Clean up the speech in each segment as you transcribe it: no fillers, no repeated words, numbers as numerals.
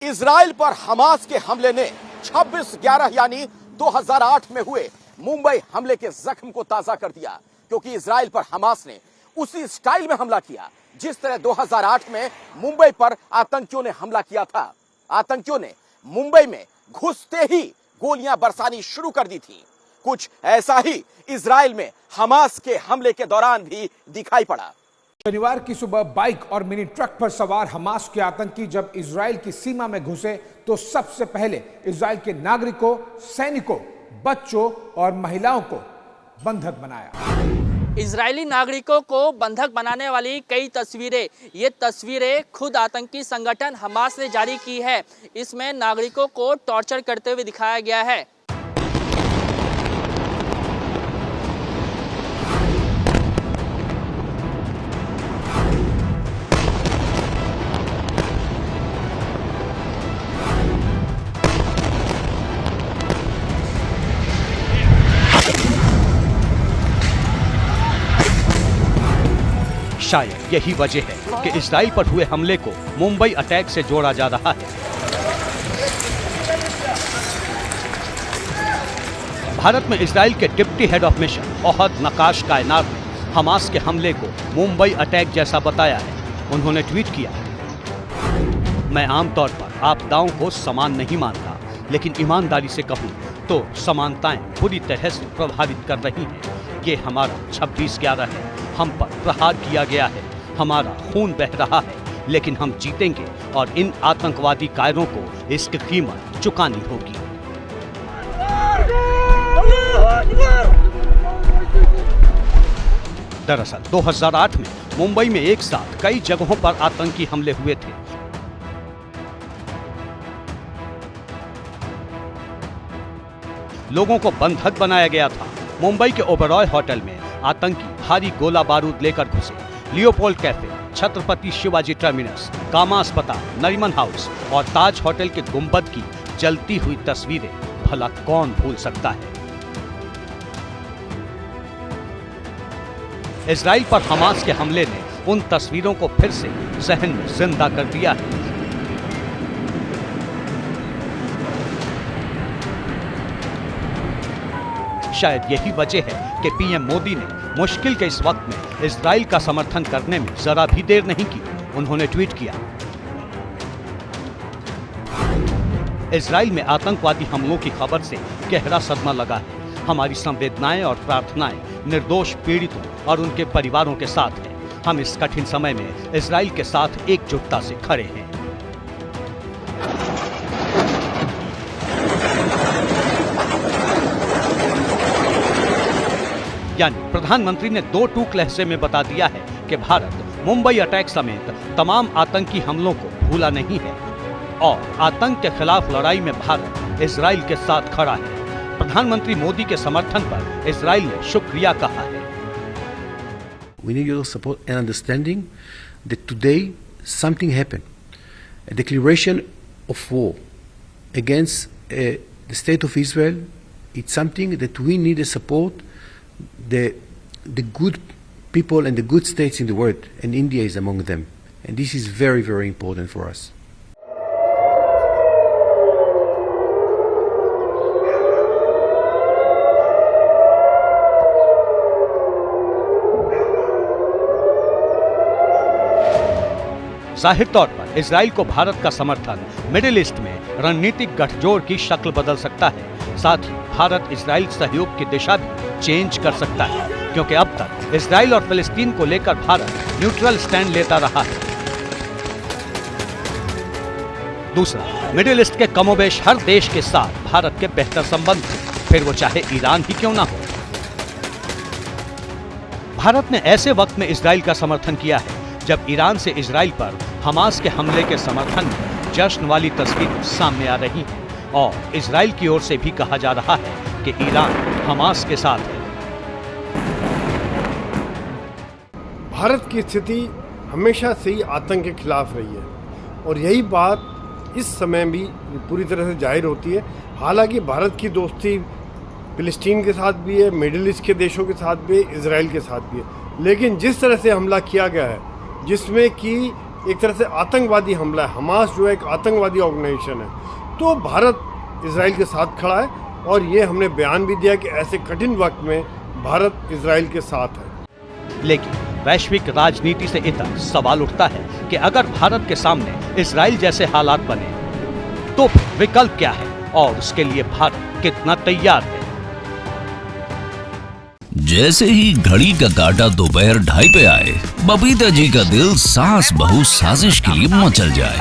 Israel पर Hamas के हमले ने 26/11 यानी 2008 में हुए मुंबई हमले के जख्म को ताजा कर दिया, क्योंकि इजराइल पर हमास ने उसी स्टाइल में हमला किया जिस तरह 2008 में मुंबई पर आतंकियों ने हमला किया था। आतंकियों ने मुंबई में घुसते ही गोलियां बरसानी शुरू कर दी थी। कुछ ऐसा ही इजराइल में हमास के हमले के दौरान भी दिखाई पड़ा। शनिवार की सुबह बाइक और मिनी ट्रक पर सवार हमास के आतंकी जब इजराइल की सीमा में घुसे तो सबसे पहले इजराइल के नागरिकों, सैनिकों, बच्चों और महिलाओं को बंधक बनाया। इजरायली नागरिकों को बंधक बनाने वाली कई तस्वीरें, ये तस्वीरें खुद आतंकी संगठन हमास ने जारी की है। इसमें नागरिकों को टॉर्चर करते हुए दिखाया गया है। शायद यही वजह है कि इजराइल पर हुए हमले को मुंबई अटैक से जोड़ा जा रहा है। भारत में इजराइल के deputy head of mission Ohad Nakash Kaynat ने हमास के हमले को मुंबई अटैक जैसा बताया है। उन्होंने ट्वीट किया, मैं आमतौर पर आपदाओं को समान नहीं मानता, लेकिन ईमानदारी से कहूं तो समानताएं पूरी तरह से प्रभावित कर रही हैं। ये हमारा 26/11 है, हम पर प्रहार किया गया है, हमारा खून बह रहा है, लेकिन हम जीतेंगे और इन आतंकवादी कायरों को इसकी कीमत चुकानी होगी। दरअसल 2008 में मुंबई में एक साथ कई जगहों पर आतंकी हमले हुए थे। लोगों को बंधक बनाया गया था। मुंबई के ओबरॉय होटल में आतंकी भारी गोला बारूद लेकर घुसे। Leopold cafe, Chhatrapati Shivaji terminus, Cama अस्पताल, नरीमन हाउस और ताज होटल के गुंबद की जलती हुई तस्वीरें भला कौन भूल सकता है। इजराइल पर हमास के हमले ने उन तस्वीरों को फिर से जहन में जिंदा कर दिया है। शायद यही वजह है कि पीएम मोदी ने मुश्किल के इस वक्त में इजराइल का समर्थन करने में जरा भी देर नहीं की। उन्होंने ट्वीट किया, इजराइल में आतंकवादी हमलों की खबर से गहरा सदमा लगा है। हमारी संवेदनाएं और प्रार्थनाएं निर्दोष पीड़ितों और उनके परिवारों के साथ हैं। हम इस कठिन समय में इजराइल के साथ एकजुटता से खड़े हैं। यानी प्रधानमंत्री ने 2 टूक लहजे में बता दिया है कि भारत मुंबई अटैक समेत तमाम आतंकी हमलों को भूला नहीं है और आतंक के खिलाफ लड़ाई में भारत इजराइल के साथ खड़ा है। प्रधानमंत्री मोदी के समर्थन पर इजराइल ने शुक्रिया कहा है। We need your support and understanding that today something happened. A declaration of war against the state of Israel. It's something that we need to support the good people and the good states in the world, and India is among them. And this is very, very important for us. जाहिर तौर पर Israel को भारत का समर्थन middle east में रणनीतिक गठजोड़ की शक्ल बदल सकता है। साथ ही भारत इजराइल सहयोग की दिशा भी चेंज कर सकता है, क्योंकि अब तक इजराइल और फिलिस्तीन को लेकर भारत न्यूट्रल स्टैंड लेता रहा है। दूसरा, मिडिल ईस्ट के कमोबेश हर देश के साथ भारत के बेहतर संबंध हैं, फिर वो चाहे ईरान ही क्यों ना हो। भारत ने ऐसे वक्त में इजराइल का समर्थन किया है जब ईरान से इजराइल पर हमास के हमले के समर्थन में जश्न वाली तस्वीरें सामने आ रही हैं और इजराइल की ओर से भी कहा जा रहा है कि ईरान हमास के साथ है। भारत की स्थिति हमेशा से ही आतंक के खिलाफ रही है और यही बात इस समय भी पूरी तरह से जाहिर होती है। हालांकि भारत की दोस्ती फिलिस्तीन के साथ भी है, मिडिल ईस्ट के देशों के साथ भी है, इजराइल के साथ भी है, लेकिन जिस तरह से हमला किया गया है जिसमें कि एक तरह से आतंकवादी हमला है, हमास जो है एक आतंकवादी ऑर्गेनाइजेशन है, तो भारत इजराइल के साथ खड़ा है और ये हमने बयान भी दिया कि ऐसे कठिन वक्त में भारत इजराइल के साथ है। लेकिन वैश्विक राजनीति से इतर सवाल उठता है कि अगर भारत के सामने इजराइल जैसे हालात बने तो विकल्प क्या है और उसके लिए भारत कितना तैयार है। जैसे ही घड़ी का काटा दोपहर 2:30 पे आए, बबीता जी का दिल सास बहू साजिश के लिए मचल जाए।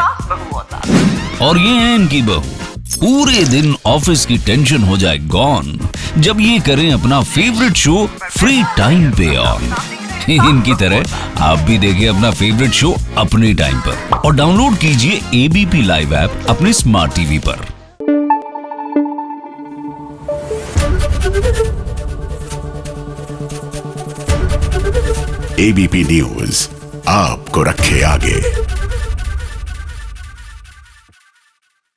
और ये है इनकी बहू, पूरे दिन ऑफिस की टेंशन हो जाए गॉन जब ये करें अपना फेवरेट शो फ्री टाइम पे ऑन। इनकी तरह आप भी देखिए अपना फेवरेट शो अपने टाइम पर और डाउनलोड कीजिए एबीपी लाइव ऐप अपने स्मार्ट टीवी पर। एबीपी न्यूज आपको रखे आगे।